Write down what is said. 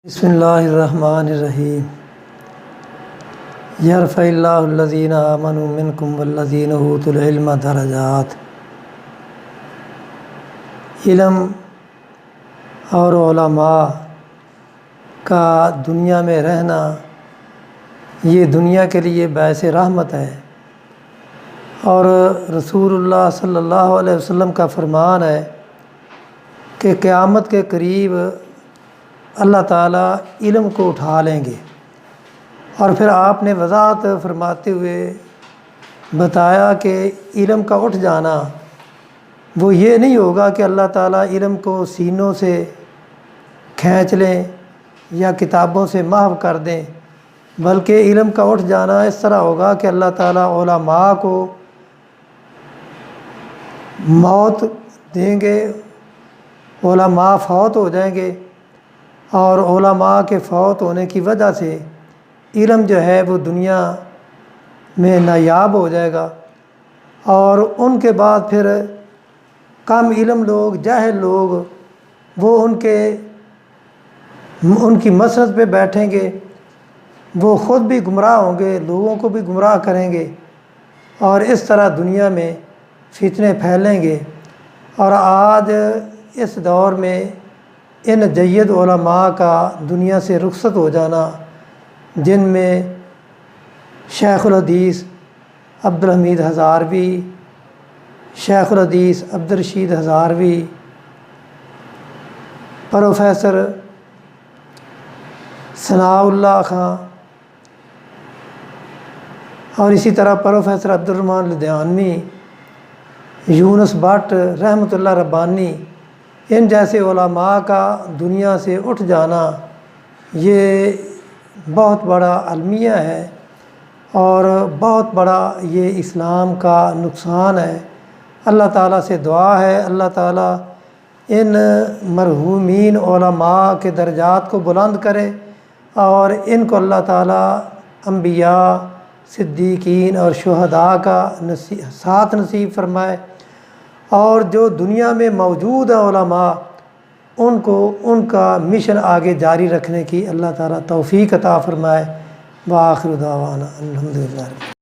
بسم اللہ الرحمن الرحیم یرفع اللہ الذین آمنوا منکم والذین اوتوا العلم درجات۔ علم اور علماء کا دنیا میں رہنا یہ دنیا کے لیے باعث رحمت ہے، اور رسول اللہ صلی اللہ علیہ وسلم کا فرمان ہے کہ قیامت کے قریب اللہ تعالیٰ علم کو اٹھا لیں گے۔ اور پھر آپ نے وضاحت فرماتے ہوئے بتایا کہ علم کا اٹھ جانا وہ یہ نہیں ہوگا کہ اللہ تعالیٰ علم کو سینوں سے کھینچ لیں یا کتابوں سے محو کر دیں، بلکہ علم کا اٹھ جانا اس طرح ہوگا کہ اللہ تعالیٰ علماء کو موت دیں گے، علماء فوت ہو جائیں گے، اور علماء کے فوت ہونے کی وجہ سے علم جو ہے وہ دنیا میں نایاب ہو جائے گا، اور ان کے بعد پھر کم علم لوگ، جاہل لوگ، وہ ان کی مسرت پہ بیٹھیں گے، وہ خود بھی گمراہ ہوں گے، لوگوں کو بھی گمراہ کریں گے، اور اس طرح دنیا میں فتنے پھیلیں گے۔ اور آج اس دور میں ان جید علماء کا دنیا سے رخصت ہو جانا، جن میں شیخ الحدیث عبدالحمید ہزاروی، شیخ الحدیث عبدالرشید ہزاروی، پروفیسر ثناء اللہ خان، اور اسی طرح پروفیسر عبدالرحمن لدھیانوی، یونس بٹ رحمۃ اللہ ربانی، ان جیسے علماء کا دنیا سے اٹھ جانا یہ بہت بڑا المیہ ہے، اور بہت بڑا یہ اسلام کا نقصان ہے۔ اللہ تعالیٰ سے دعا ہے اللہ تعالیٰ ان مرحومین علماء کے درجات کو بلند کرے، اور ان کو اللہ تعالیٰ انبیاء، صدیقین اور شہداء کا ساتھ نصیب فرمائے، اور جو دنیا میں موجود ہیں علماء ان کو ان کا مشن آگے جاری رکھنے کی اللہ تعالیٰ توفیق عطا فرمائے۔ وآخر دعوانا الحمدللہ۔